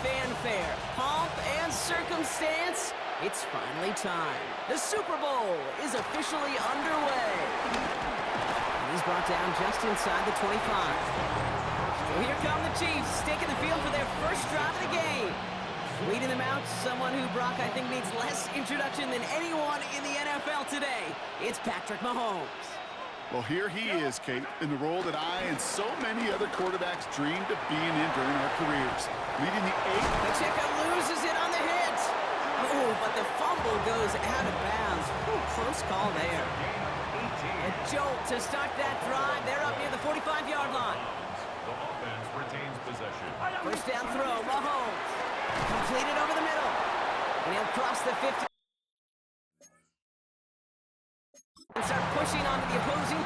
fanfare, pomp, and circumstance, it's finally time. The Super Bowl is officially underway. And he's brought down just inside the 25. So here come the Chiefs, taking the field for their first drive of the game. Leading them out, someone who, Brock, I think needs less introduction than anyone in the NFL today. It's Patrick Mahomes. Well, here he is, Kate, in the role that I and so many other quarterbacks dreamed of being in during our careers. Leading the 8. Pacheco loses it on the hit. Oh, but the fumble goes out of bounds. Ooh, close call there. A jolt to start that drive. They're up near the 45-yard line. The offense retains possession. First down throw, Mahomes. Completed over the middle. And he'll cross the 50. And start pushing onto the opposing.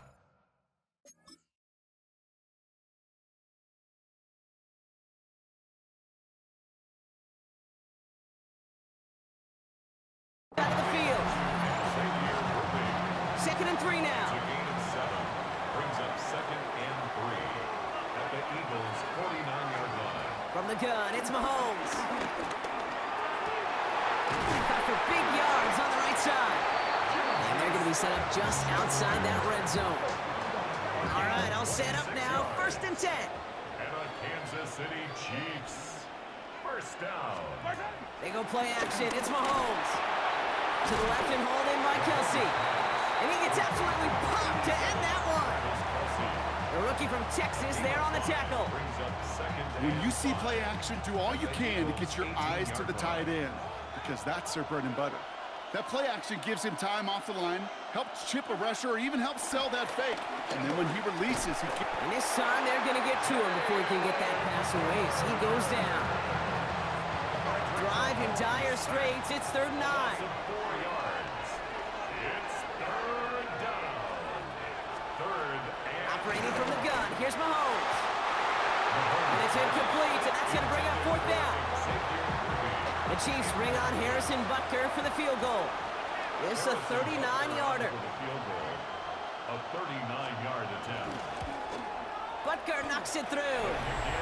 Out of the field. Second and 3 now. It's a gain of 7. Brings up second and 3 at the Eagles' 49-yard line. From the gun, it's Mahomes. Got for big yards on the right side. And they're going to be set up just outside that red zone. All right, all set up now. First and 10. And a Kansas City Chiefs. First down. They go play action. It's Mahomes. To the left and hauled in by Kelsey. And he gets absolutely popped to end that one. The rookie from Texas there on the tackle. Brings up second down. When you see play action, do all you can to get your eyes to the tight end, because that's their bread and butter. That play action gives him time off the line, helps chip a rusher, or even helps sell that fake. And then when he releases, he can... And this time they're going to get to him before he can get that pass away. So he goes down. Drive in dire straits. It's 3rd and 9. 4 yards. It's third down. Third and... Operating from the gun. Here's Mahomes. And it's incomplete, and that's going to bring up 4th down. The Chiefs bring on Harrison Butker for the field goal. It's a 39-yarder. For the field goal. A 39-yard attempt. Butker knocks it through.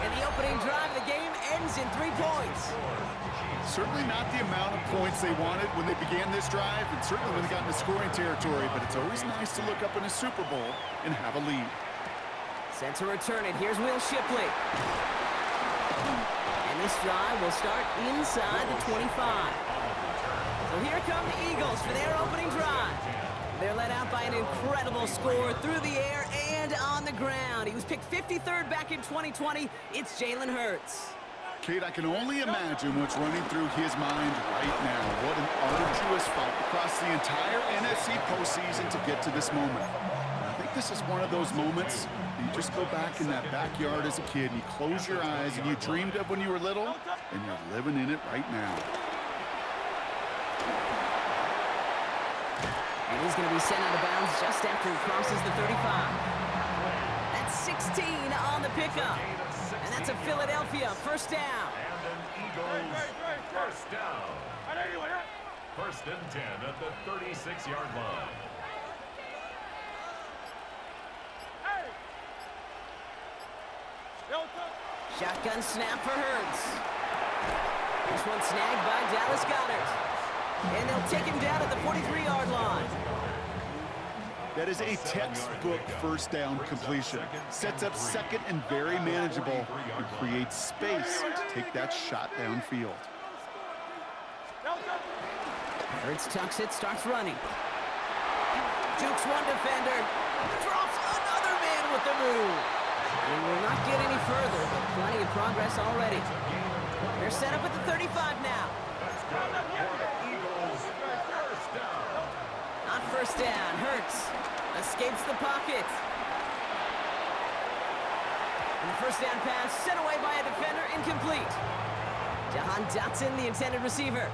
And the opening drive of the game ends in 3 points. Certainly not the amount of points they wanted when they began this drive, and certainly when they got into scoring territory, but it's always nice to look up in a Super Bowl and have a lead. Set to return it. Here's Will Shipley. And this drive will start inside the 25. So here come the Eagles for their opening drive. They're led out by an incredible score through the air and on the ground. He was picked 53rd back in 2020. It's Jalen Hurts. Kate, I can only imagine what's running through his mind right now. What an arduous fight across the entire NFC postseason to get to this moment. And I think this is one of those moments that you just go back in that backyard as a kid and you close your eyes and you dreamed of when you were little, and you're living in it right now. And he's going to be sent out of bounds just after he crosses the 35. That's 16 on the pickup. And that's a Philadelphia first down. And an Eagles first down. First and 10 at the 36-yard line. Shotgun snap for Hurts. This one snagged by Dallas Goedert. And they'll take him down at the 43-yard line. That is a textbook first down completion. Sets up second and very manageable and creates space to take that shot downfield. Hurts tucks it, starts running. Jukes one defender. Drops another man with the move. He will not get any further, but plenty of progress already. They're set up at the 35 now. That's good for the Eagles. First down. Not first down. Hurts escapes the pocket. And the first down pass sent away by a defender, incomplete. Jahan Dotson, the intended receiver.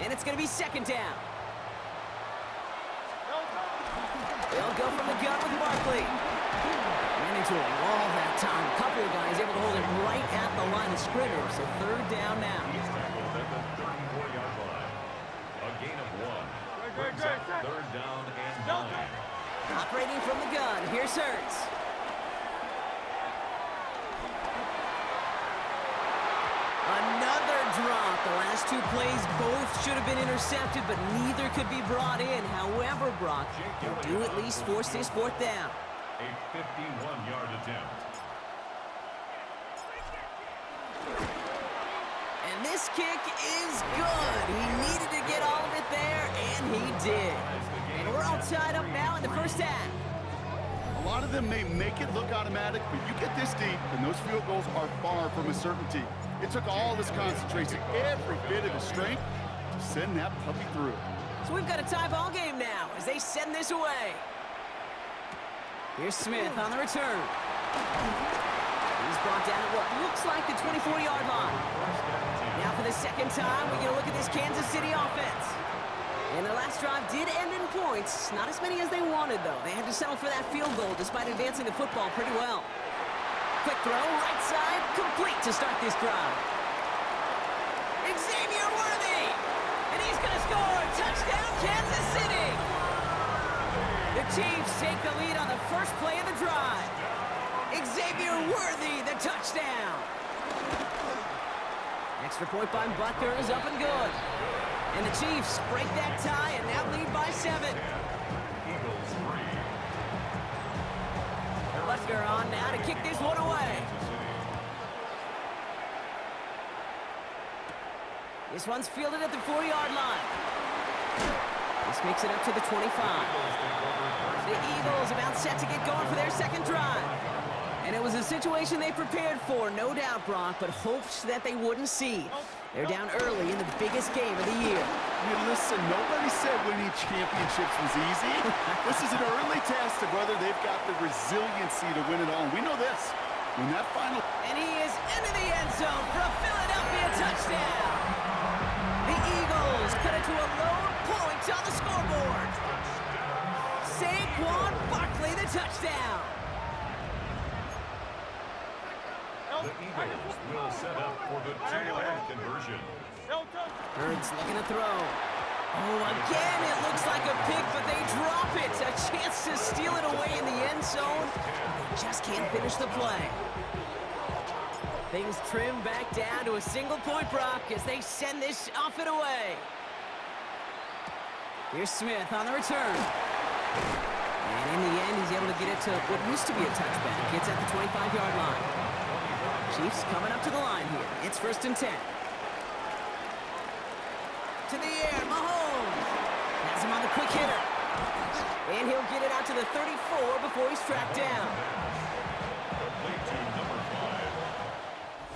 And it's going to be second down. They'll go from the gun with Barkley. Ran into a wall that time. A couple of guys able to hold him right at the line of scrimmage. So third down now. He's tackled at the 34-yard line. A gain of 1. Brings up third down and 9. Operating from the gun. Here's Hurts. Another drop. The last two plays both should have been intercepted, but neither could be brought in. However, Brock, they'll do at least force this fourth down. A 51-yard attempt. And this kick is good. He needed to get all of it there, and he did. And we're all tied up now in the first half. A lot of them may make it look automatic, but you get this deep, and those field goals are far from a certainty. It took all his concentration, every bit of his strength, to send that puppy through. So we've got a tie ball game now as they send this away. Here's Smith on the return. He's brought down at what looks like the 24-yard line. Now for the second time, we get a look at this Kansas City offense. And their last drive did end in points. Not as many as they wanted, though. They had to settle for that field goal despite advancing the football pretty well. Quick throw, right side, complete to start this drive. Xavier Worthy! And he's going to score! Touchdown, Kansas City! The Chiefs take the lead on the first play of the drive. Xavier Worthy, the touchdown! Extra point by Butker is up and good. And the Chiefs break that tie and now lead by 7. Eagles 3. Butker on now to kick this one away. This one's fielded at the 4-yard line. This makes it up to the 25. The Eagles about set to get going for their second drive. And it was a situation they prepared for, no doubt, Brock, but hopes that they wouldn't see. They're down early in the biggest game of the year. Hey, listen, nobody said winning championships was easy. This is an early test of whether they've got the resiliency to win it all. And we know this. When that final... And he is into the end zone for a Philadelphia touchdown. The Eagles cut it to a lone point on the scoreboard. Saquon Barkley, the touchdown. The Eagles will set up for the two-point conversion. Hurts looking to throw. Oh, again, it looks like a pick, but they drop it. A chance to steal it away in the end zone. They just can't finish the play. Things trim back down to a single point, Brock, as they send this off and away. Here's Smith on the return. And in the end, he's able to get it to what used to be a touchback. Gets at the 25-yard line. Chiefs coming up to the line here. It's 1st and 10. To the air, Mahomes. Has him on the quick hitter. And he'll get it out to the 34 before he's tracked down.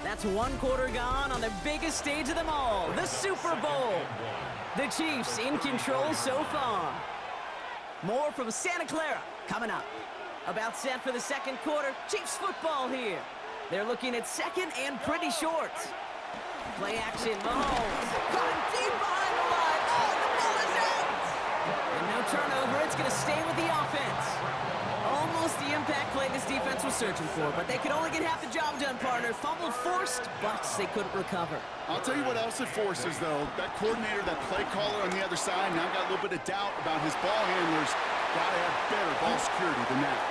That's one quarter gone on the biggest stage of them all, the Super Bowl. The Chiefs in control so far. More from Santa Clara coming up. About set for the second quarter. Chiefs football here. They're looking at second and pretty short. Play action, Mahomes. Caught him deep behind the line. Oh, the ball is out! And no turnover. It's going to stay with the offense. Almost the impact play this defense was searching for, but they could only get half the job done, partner. Fumble forced, but they couldn't recover. I'll tell you what else it forces, though. That coordinator, that play caller on the other side, now got a little bit of doubt about his ball handlers. Got to have better ball security than that.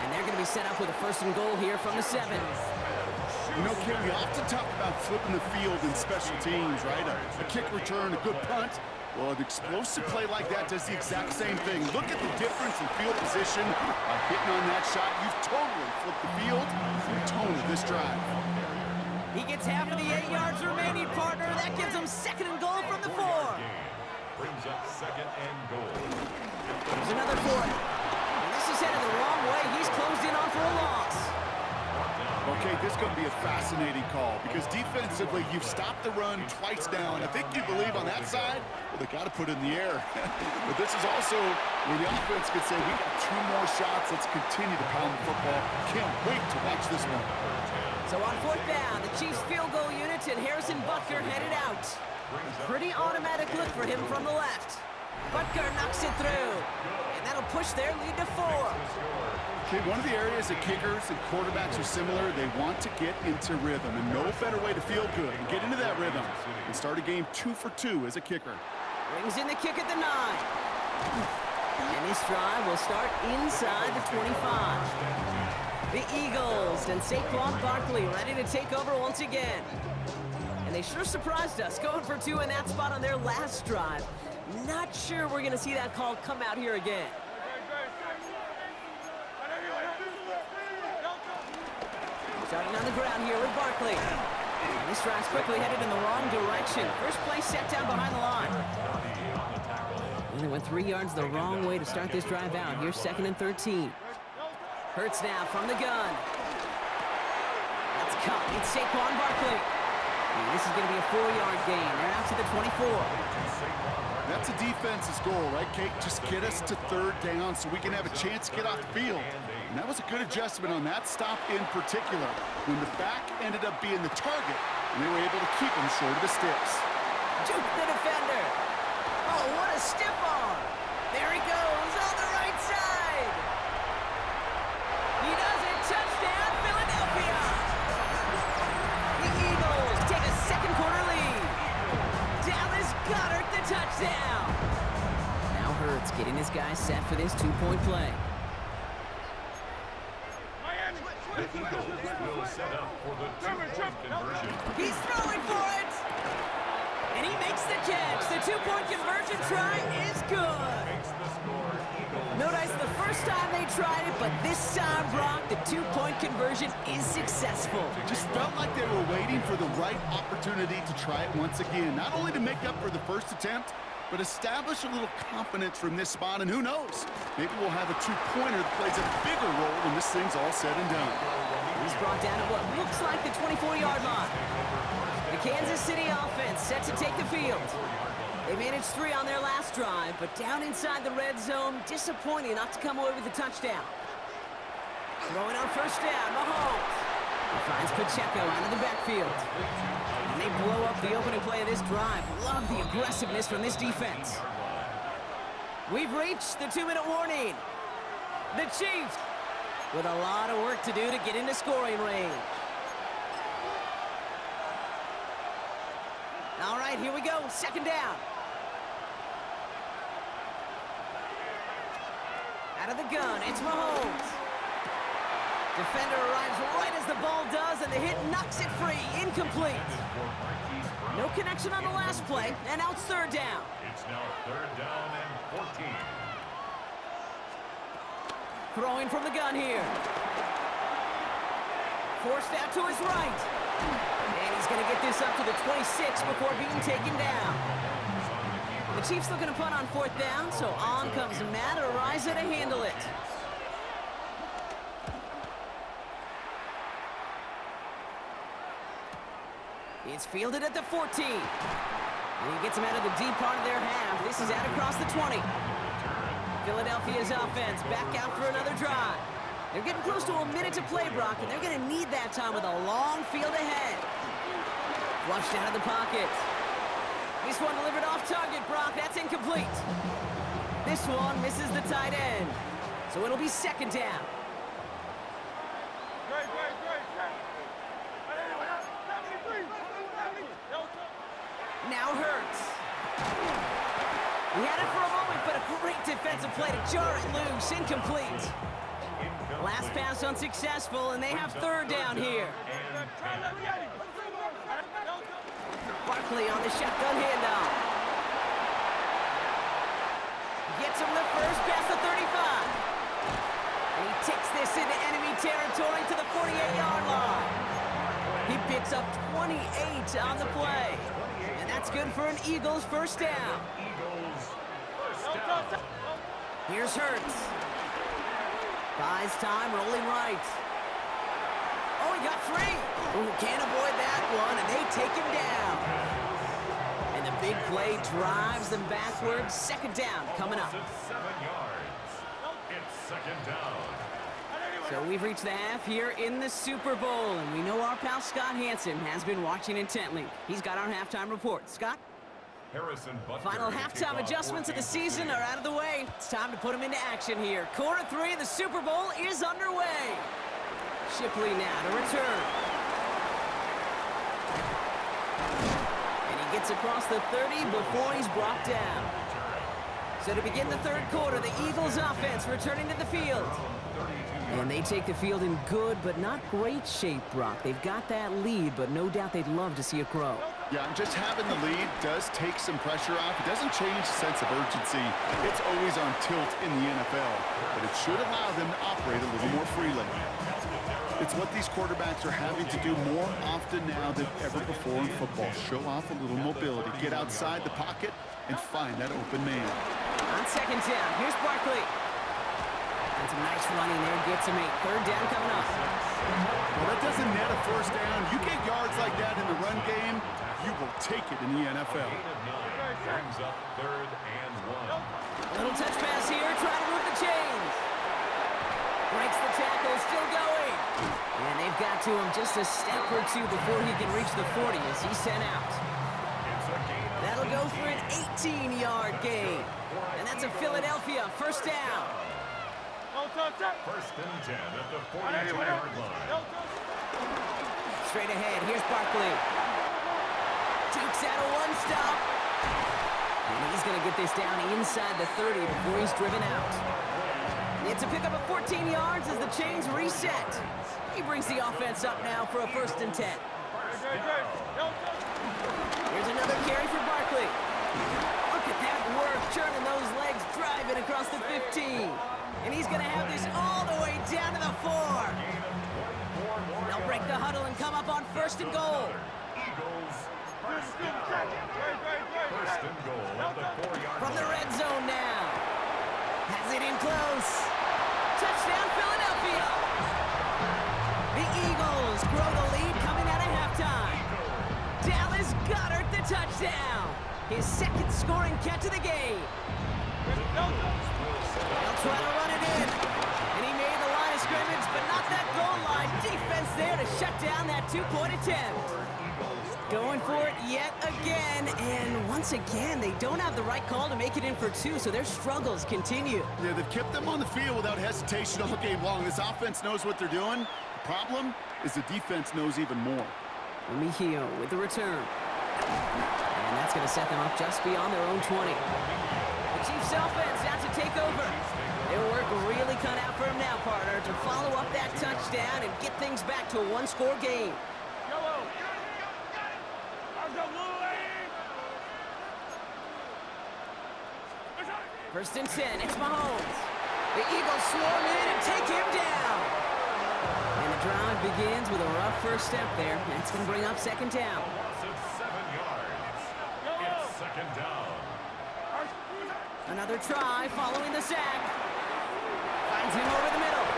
And they're going to be set up with a 1st and goal here from the 7. You know, Kim, we often talk about flipping the field in special teams, right? A kick return, a good punt. Well, an explosive play like that does the exact same thing. Look at the difference in field position. By hitting on that shot, you've totally flipped the field and the tone of this drive. He gets half of the 8 yards remaining, partner. That gives him 2nd and goal from the 4. Brings up 2nd and goal. There's another 4. And this is headed the wrong way. He's closed in on for a loss. Okay, this is going to be a fascinating call because defensively, you've stopped the run twice now, and I think you believe on that side, well, they got to put it in the air. But this is also where the offense could say, we got 2 more shots. Let's continue to pound the football. Can't wait to watch this one. So on 4th down, the Chiefs field goal unit and Harrison Butker headed out. Pretty automatic look for him from the left. Butker knocks it through, and that'll push their lead to 4. Okay, one of the areas that kickers and quarterbacks are similar, they want to get into rhythm, and no better way to feel good and get into that rhythm and start a game 2 for 2 as a kicker. Brings in the kick at the 9. And this drive will start inside the 25. The Eagles and Saquon Barkley ready to take over once again. And they sure surprised us, going for 2 in that spot on their last drive. Not sure we're going to see that call come out here again. Starting on the ground here with Barkley. And this drive's quickly headed in the wrong direction. First play set down behind the line. And they went 3 yards the wrong way to start this drive out. Here's 2nd and 13. Hurts now from the gun. That's caught. It's Saquon Barkley. And this is going to be a 4-yard gain. They're out to the 24. That's a defense's goal, right, Kate? Just get us to 3rd down so we can have a chance to get off the field. And that was a good adjustment on that stop in particular, when the back ended up being the target, and they were able to keep him short of the sticks. Juke the defender. Oh, what a stiff arm. There he goes on the right side. He does it. Touchdown, Philadelphia. The Eagles take a second-quarter lead. Dallas Goedert the touchdown. Now Hurts getting his guys set for this 2-point play. The Eagles will set up for the 2-point conversion. He's throwing for it. And he makes the catch. The 2-point conversion try is good. Makes the score Eagles. Notice the first time they tried it, but this time, Brock, the 2-point conversion is successful. Just felt like they were waiting for the right opportunity to try it once again. Not only to make up for the first attempt, but establish a little confidence from this spot. And who knows, maybe we'll have a 2-pointer that plays a bigger role when this thing's all said and done. He's brought down at what looks like the 24-yard line. The Kansas City offense set to take the field. They managed 3 on their last drive, but down inside the red zone, disappointing not to come away with a touchdown. Throwing on first down, Mahomes. He finds Pacheco out of the backfield. And they blow up the opening play of this drive. Love the aggressiveness from this defense. We've reached the 2-minute warning. The Chiefs with a lot of work to do to get into scoring range. All right, here we go. 2nd down. Out of the gun, it's Mahomes. Defender arrives right as the ball does, and the hit knocks it free. Incomplete. No connection on the last play, and now it's 3rd down. It's now 3rd down and 14. Throwing from the gun here. Forced out to his right. And he's going to get this up to the 26 before being taken down. The Chiefs looking to punt on 4th down, so on comes Matt Araiza to handle it. It's fielded at the 14. And he gets him out of the deep part of their half. This is out across the 20. Philadelphia's offense back out for another drive. They're getting close to a minute to play, Brock, and they're going to need that time with a long field ahead. Flushed out of the pocket. This one delivered off target, Brock. That's incomplete. This one misses the tight end. So it'll be 2nd down. Now Hurts. He had it for a moment, but a great defensive play to jar it loose. Incomplete. Last pass unsuccessful, and they have 3rd down here. Barkley on the shotgun handoff. Gets him the first past the 35. And he takes this into enemy territory to the 48-yard line. He picks up 28 on the play. And that's good for an Eagles 1st down. Here's Hurts. Buys time, rolling right. Oh, he got free. Ooh, can't avoid that one, and they take him down. And the big play drives them backwards. 2nd down coming up. 7 yards. It's 2nd down. So we've reached the half here in the Super Bowl, and we know our pal Scott Hansen has been watching intently. He's got our halftime report. Scott? Harrison Butker Final halftime adjustments of the season are out of the way. It's time to put them into action here. Quarter 3 of the Super Bowl is underway. Shipley now to return. And he gets across the 30 before he's brought down. So to begin the 3rd quarter, the Eagles offense returning to the field. And they take the field in good but not great shape, Brock. They've got that lead, but no doubt they'd love to see it grow. Yeah, and just having the lead does take some pressure off. It doesn't change the sense of urgency. It's always on tilt in the NFL, but it should allow them to operate a little more freely. It's what these quarterbacks are having to do more often now than ever before in football. Show off a little mobility, get outside the pocket, and find that open man. On second down, here's Barkley. And some nice running there, gets him 8. Third down coming up. Well, that doesn't net a first down. You get yards like that in the run game, you will take it in the NFL. Brings up 3rd and 1. A little touch pass here, trying to move the chains. Breaks the tackle, still going. And they've got to him just a step or two before he can reach the 40 as he's sent out. That'll go for an 18-yard gain. And that's a Philadelphia first down. First and 10 at the 42-yard line. Straight ahead, here's Barkley. Takes out a one-stop. And he's going to get this down inside the 30 before he's driven out. It's a pickup of 14 yards as the chains reset. He brings the offense up now for a first and 10. Here's another carry for Barkley. Look at that work, churning those legs, driving across the 15. And he's going to have this all the way down to the 4. They'll break the huddle and come up on first and goal. Eagles, first and goal at the 4-yard From the line. red zone now. Has it in close. Touchdown, Philadelphia. The Eagles grow the lead coming out of halftime. Dallas Goedert the touchdown. His second scoring catch of the game. They'll try to run it in. And he made the line of scrimmage, but not that goal line. Defense there to shut down that two-point attempt. Going for it yet again, and once again, they don't have the right call to make it in for 2, so their struggles continue. Yeah, they've kept them on the field without hesitation all game long. This offense knows what they're doing. The problem is the defense knows even more. Mejio with the return. And that's going to set them up just beyond their own 20. The Chiefs offense out to take over. Their work really cut out for him now, partner, to follow up that touchdown and get things back to a one-score game. First and 10, it's Mahomes. The Eagles swarm in and take him down. And the drive begins with a rough first step there. That's going to bring up second down. Loss of 7 yards. It's second down. Another try following the sack. Finds him over the middle.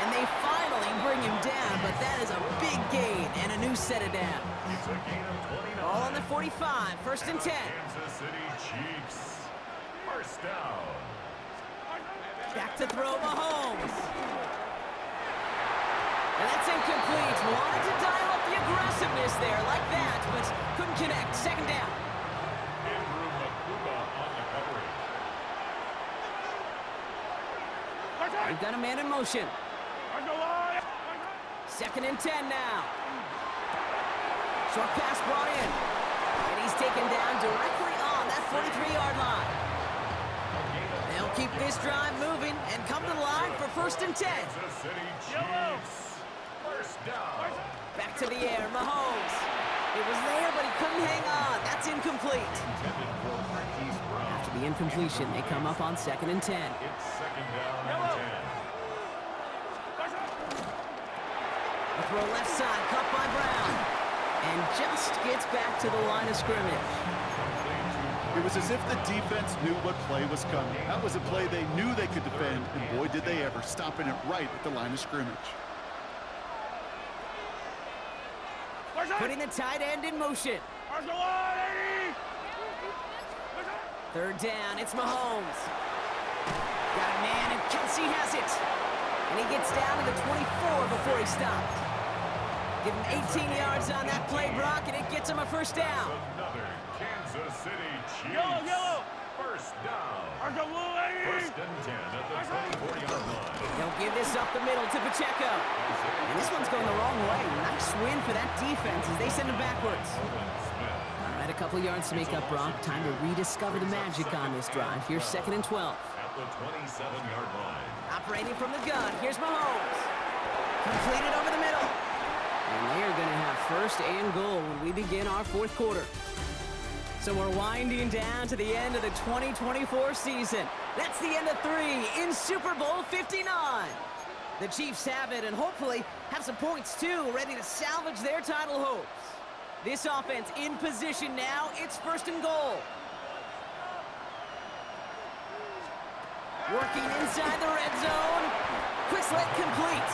And they finally bring him down, but that is a big gain and a new set of down. It's a gain of 29. All on the 45, first and 10. Kansas City Chiefs. First down. Back to throw Mahomes. And that's incomplete. Wanted to dial up the aggressiveness there like that, but couldn't connect. Second down. Andrew Makuba on the coverage. We've got a man in motion. Second and 10 now. Short pass brought in. And he's taken down directly on that 43-yard line. They'll keep this drive moving and come to the line for first and 10. Kansas City Chiefs. First down. Back to the air, Mahomes. It was there, but he couldn't hang on. That's incomplete. Intended for Marquise Brown. After the incompletion, they come up on second and 10. It's second down and 10. A throw left side, caught by Brown. And just gets back to the line of scrimmage. It was as if the defense knew what play was coming. That was a play they knew they could defend, and boy, did they ever, stopping it right at the line of scrimmage. Putting the tight end in motion. Third down, it's Mahomes. Got a man, and Kelsey has it. And he gets down to the 24 before he stopped. Give him 18 yards on that play, Brock, and it gets him a first down. Another Kansas City Chiefs. First down. First and 10 at the 24-yard line. They'll give this up the middle to Pacheco. And this one's going the wrong way. Nice win for that defense as they send him backwards. All right, a couple yards to make up, Brock. Time to rediscover the magic on this drive. Here's second and 12. At the the 27-yard line. Operating from the gun, here's Mahomes. Completed over the middle. And they are going to have first and goal when we begin our fourth quarter. So we're winding down to the end of the 2024 season. That's the end of 3 in Super Bowl 59. The Chiefs have it and hopefully have some points too, ready to salvage their title hopes. This offense in position now. It's first and goal. Working inside the red zone. Quick slant complete.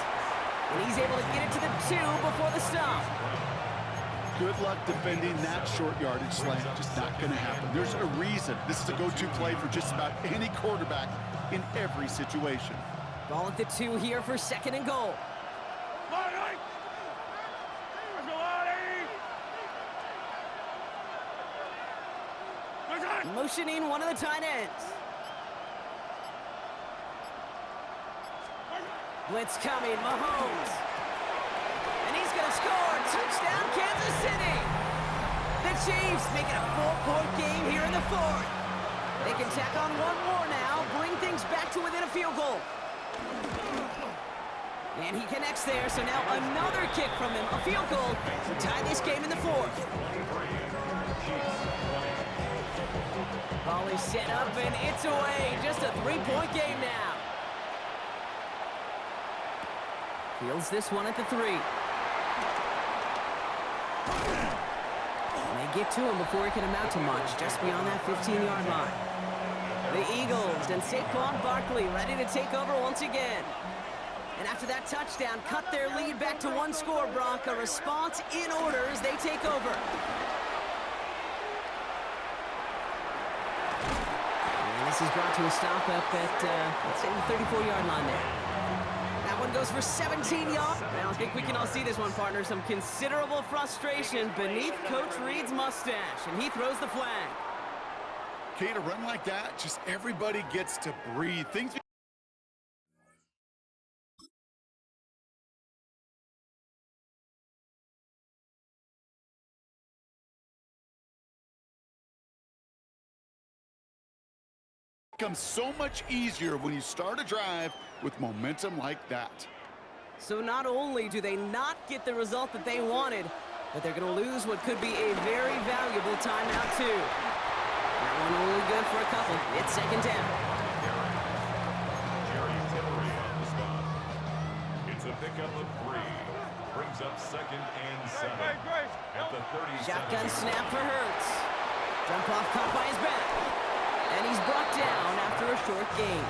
And he's able to get it to the 2 before the stop. Good luck defending that short yardage slant. Just not going to happen. There's a reason this is a go-to play for just about any quarterback in every situation. Ball at the 2 here for second and goal. Motioning one of the tight ends. Blitz coming, Mahomes. And he's going to score. Touchdown, Kansas City. The Chiefs make it a 4-point game here in the fourth. They can tack on one more now, bring things back to within a field goal. And he connects there, so now another kick from him, a field goal to tie this game in the fourth. Ball is set up, and it's away. Just a 3-point game now. Fields this one at the 3. And they get to him before he can amount to much, just beyond that 15-yard line. The Eagles and Saquon Barkley ready to take over once again. And after that touchdown, cut their lead back to 1 score, Brock. A response in order as they take over. And this is brought to a stop up at, let's say, the 34-yard line there. That one goes for 17 yards. I don't think we can all see this one, partner. Some considerable frustration beneath Coach Reid's mustache, and he throws the flag. Okay, to run like that, just everybody gets to breathe. Things becomes so much easier when you start a drive with momentum like that. So not only do they not get the result that they wanted, but they're going to lose what could be a very valuable timeout too. That one only good for a couple. It's second down. Jerry Tillery on the stop. It's a pickup of 3. Brings up second and 7. At the 37. Shotgun snap for Hurts. Jump off caught by his back. And he's brought down after a short gain.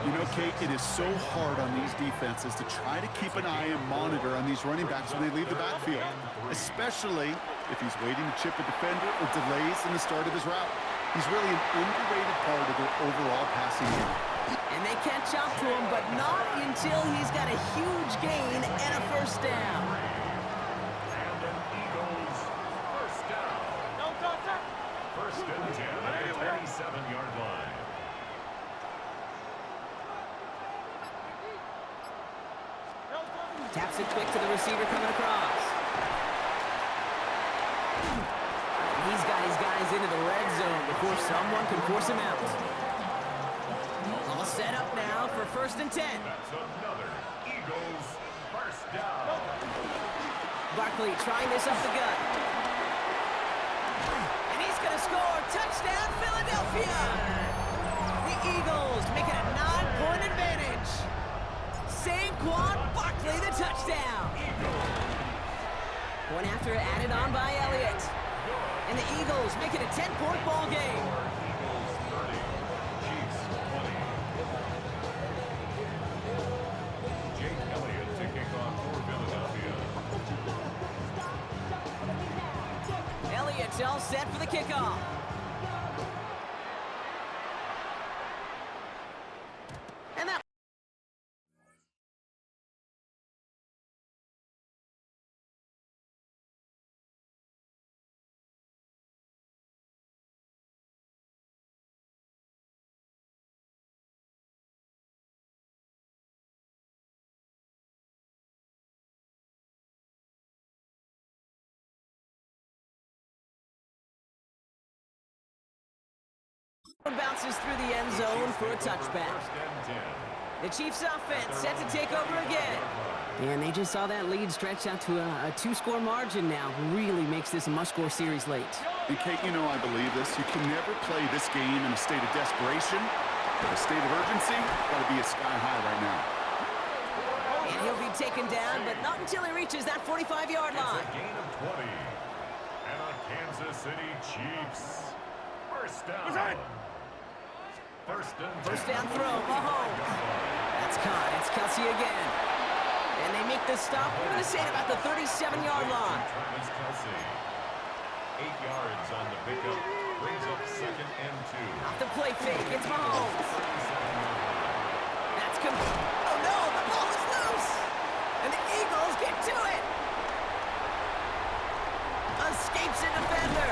You know, Kate, it is so hard on these defenses to try to keep an eye and monitor on these running backs when they leave the backfield, especially if he's waiting to chip a defender or delays in the start of his route. He's really an underrated part of their overall passing game. And they catch up to him, but not until he's got a huge gain and a first down. And an Eagles first down. First and 10 at the 37-yard line. Taps it quick to the receiver coming across. He's got his guys into the red zone before someone can force him out. All set up now for first and 10. That's another Eagles first down. Barkley trying this up the gut. And he's going to score. Touchdown, Philadelphia! The Eagles make it a 9-point advantage. Saquon Barkley, the touchdown. Point after added on by Elliott. And the Eagles make it a 10-point ball game. Eagles 30, Chiefs 20. Jake Elliott to kick off for Philadelphia. Elliott's all set for the kickoff. Bounces through the end zone for a touchback. First and 10. The Chiefs offense set to take over again. And they just saw that lead stretch out to a two-score margin now. Really makes this a must-score series late. And Kate, you know I believe this. You can never play this game in a state of desperation. But a state of urgency, got to be a sky high right now. And he'll be taken down, but not until he reaches that 45-yard line. It's a gain of 20. And a Kansas City Chiefs. First down. First down throw, Mahomes. That's caught. It's Kelsey again. And they make the stop. We're going to say it about the 37-yard line. Travis Kelsey. 8 yards on the pickup. Brings up second and 2. Off the play fake. It's Mahomes. That's complete. Oh, no. The ball is loose. And the Eagles get to it. Escapes a defender.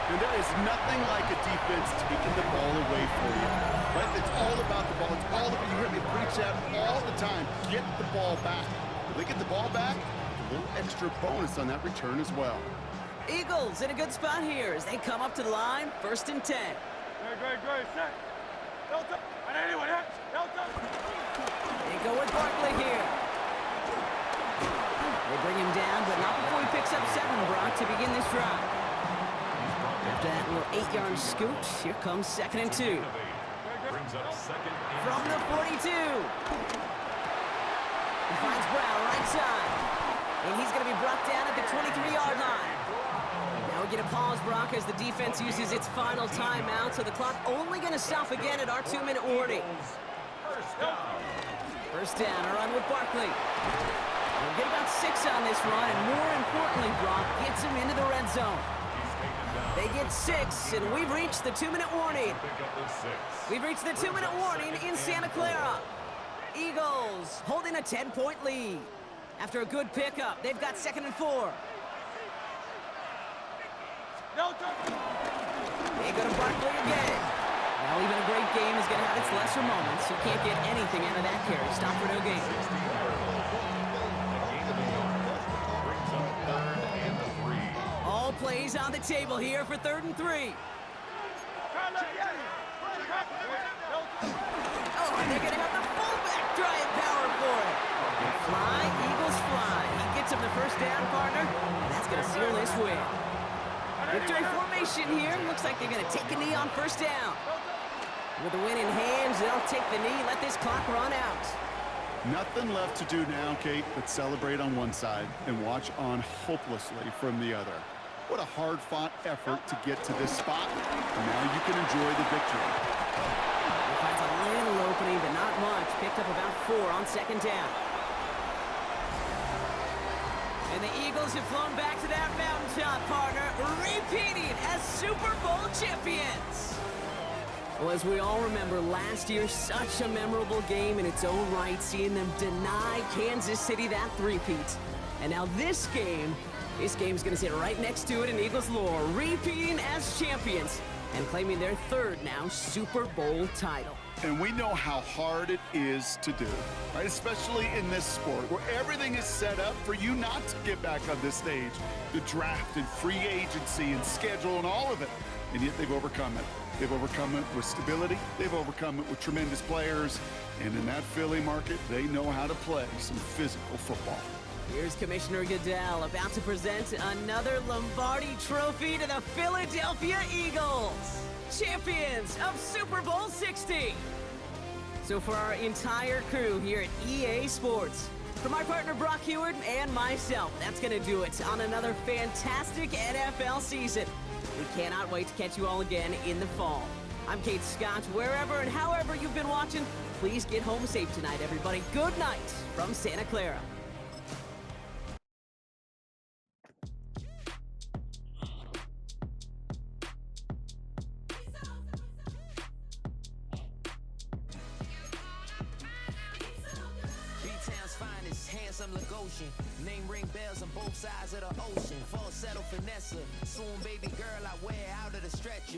And there is nothing like a defense taking the ball away from you. Right? It's all about the ball. It's all about, you hear me preach that all the time. Get the ball back. If they get the ball back, a little extra bonus on that return as well. Eagles in a good spot here as they come up to the line. First and 10. Great. Set. Delta. And anyone else? Delta. They go with Barkley here. They bring him down, but not before he picks up 7, Brock, to begin this drive. After that little 8-yard scoot, here comes second and 2. Brings up second and From the 42. He finds Brown right side. And he's going to be brought down at the 23-yard line. Now we get a pause, Brock, as the defense uses its final timeout, so the clock only going to stop again at our 2-minute warning. First down, a run with Barkley. We'll get about 6 on this run, and more importantly, Brock gets him into the red zone. They get 6, and we've reached the 2-minute warning. We've reached the 2-minute warning in Santa Clara. Eagles holding a 10-point lead. After a good pickup, they've got second and 4. They go to Barkley again. Now even a great game is going to have its lesser moments. You can't get anything out of that carry. Stop for no gain. All plays on the table here for 3rd and 3. Oh, and they're going to have the fullback trying power for it. They fly, Eagles fly. He gets him the first down, partner, and that's going to seal this win. Victory formation here. Looks like they're going to take a knee on first down. With the win in hands, they'll take the knee, let this clock run out. Nothing left to do now, Kate, but celebrate on one side and watch on hopelessly from the other. What a hard-fought effort to get to this spot, and now you can enjoy the victory. He finds a little opening, but not much. Picked up about 4 on second down. And the Eagles have flown back to that mountaintop, partner, repeating as Super Bowl champions. Well, as we all remember, last year, such a memorable game in its own right, seeing them deny Kansas City that three-peat. And now this game's going to sit right next to it in Eagles lore, repeating as champions and claiming their 3rd now Super Bowl title. And we know how hard it is to do, right? Especially in this sport where everything is set up for you not to get back on this stage. The draft and free agency and schedule and all of it. And yet they've overcome it. They've overcome it with stability. They've overcome it with tremendous players. And in that Philly market, they know how to play some physical football. Here's Commissioner Goodell about to present another Lombardi Trophy to the Philadelphia Eagles, champions of Super Bowl 60. So for our entire crew here at EA Sports, for my partner Brock Heward and myself, that's going to do it on another fantastic NFL season. We cannot wait to catch you all again in the fall. I'm Kate Scott. Wherever and however you've been watching, please get home safe tonight, everybody. Good night from Santa Clara. Name ring bells on both sides of the ocean. Falsetto Vanessa, soon baby girl I wear out of the stretcher.